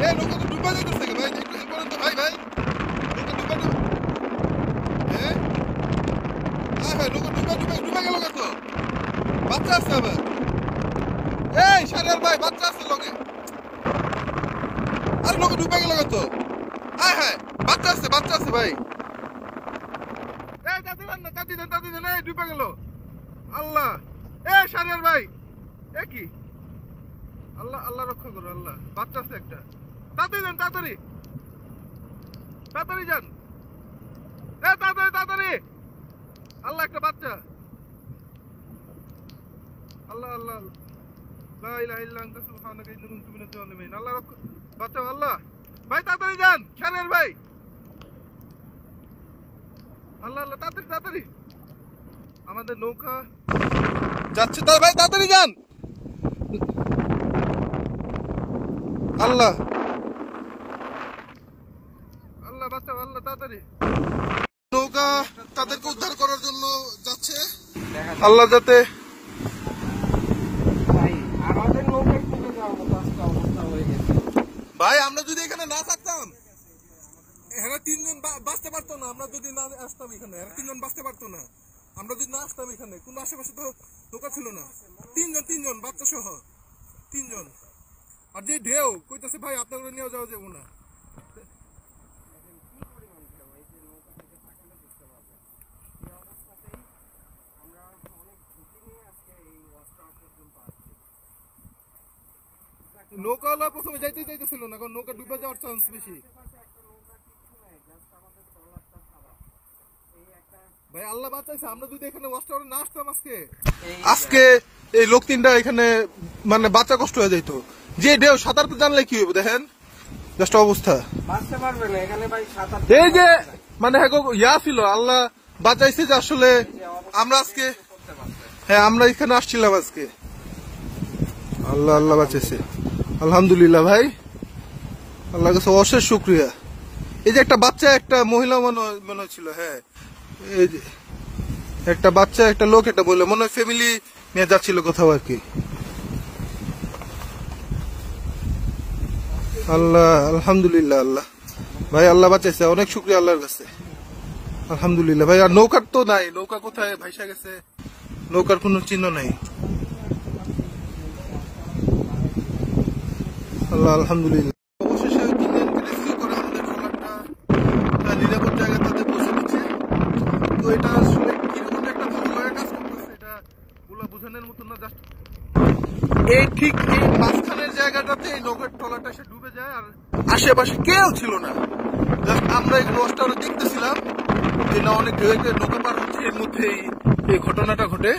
এই নৌকা তো ডুবে যাইতেছে ভাই, একটু হেল্প করেন তো ভাই ভাই। নৌকা ডুবে হ্যাঁ হ্যাঁ নৌকা ডুবে গেল কত, বাচ্চা আছে আবার। এই সারিয়ার ভাই বাচ্চা আছে লগে, আরে নৌকা ডুবে গেল কত। হ্যাঁ হ্যাঁ বাচ্চা আছে ভাই। এই তাড়াতাড়ি দেন এই ডুবে গেল। আল্লাহ এই সারিয়ার ভাই এ কি, আল্লাহ আল্লাহ রক্ষা করো আল্লাহ, বাচ্চা আছে একটা। তাড়াতাড়ি যান তাড়াতাড়ি যান, তাড়াতাড়ি আল্লাহ একটা বাচ্চা। আল্লাহ আল্লাহ লা ইলাহা ইল্লা আনতা সুবহানাকা ইন্নী কুনতু মিনাজ জালিমিন। আল্লাহ রক্ষা বাচ্চা আল্লাহ। ভাই তাড়াতাড়ি যান সারিয়ার ভাই, আল্লাহ আল্লাহ তাড়াতাড়ি আমাদের নৌকা যাচ্ছে তার ভাই, তাড়াতাড়ি যান। আল্লাহ আল্লাহ বাঁচাও আল্লাহ তাড়াতাড়ি। নৌকা তাদেরকে উদ্ধার করার জন্য যাচ্ছে, আল্লাহ যাতে। ভাই আমরা যদি এখানে না থাকতাম এখানে তিনজন বাঁচতে পারতো না, আমরা যদি না আসতাম এখানে তিনজন বাঁচতে পারতো না, আমরা যদি না আসতাম এখানে কোনো আশেপাশে তো নৌকা ছিল না। তিনজন বাচ্চা সহ তিনজন। আর যে ঢেউ কইতেছে ভাই আপনাদের নিয়ে যাওয়া যাবো না। নৌকাওয়ালা প্রথমে যাইতেছিল না, কারণ নৌকা ডুবে যাওয়ার চান্স বেশি। ভাই আল্লাহ বাঁচাইছে, আমরা যদি এখানে ওয়াচ টাওয়ারে না আসতাম আজকে এই লোক তিনটা এখানে মানে বাচ্চা কষ্ট হয়ে যেত। যে ঢেউ সাঁতার জানলে কি হইব দেখেন জাস্ট অবস্থা। এই যে মানে ইয়া ছিল, আল্লাহ বাঁচাইছে যে আসলে আমরা আজকে হ্যাঁ আমরা এখানে আসছিলাম আজকে। আল্লাহ আল্লাহ বাঁচাইছে আলহামদুলিল্লাহ ভাই, আল্লাহ কাছে অশেষ শুকরিয়া। এই যে একটা বাচ্চা একটা মহিলা মনে হচ্ছিল, হ্যাঁ এই যে একটা বাচ্চা একটা লোক একটা মহিলা মনে হয় ফ্যামিলি নিয়ে যাচ্ছিল কোথাও আর কি। আল্লাহ আলহামদুলিল্লাহ আল্লাহ ভাই আল্লাহ বাঁচাইছে, অনেক শুকরিয়া আল্লাহর কাছে আলহামদুলিল্লাহ ভাই। আর নৌকার তো নাই, নৌকা কোথায় ভাইসা গেছে, নৌকার কোনো চিহ্ন নাই। আল্লাহ আলহামদুলিল্লাহ। অবশেষে তিনজনকে রেস্কিউ করে আমাদের ট্রলারটা নিরাপদ জায়গায় তাদের পৌঁছে দিচ্ছে। তো এটা আসলে কিরকম একটা ভালো লাগা কাজ করতেছে এটা বোঝানোর মতো না। জাস্ট এই ঠিক এই মাঝখানের জায়গাটাতে এই নৌকার ট্রলারটা এসে ডুবে যায়, আর আশেপাশে কেউ ছিল না, জাস্ট আমরা এই লঞ্চটা দেখতেছিলাম যে না অনেক ঢেউ নৌকা পার হচ্ছে, এর মধ্যে এই ঘটনাটা ঘটে।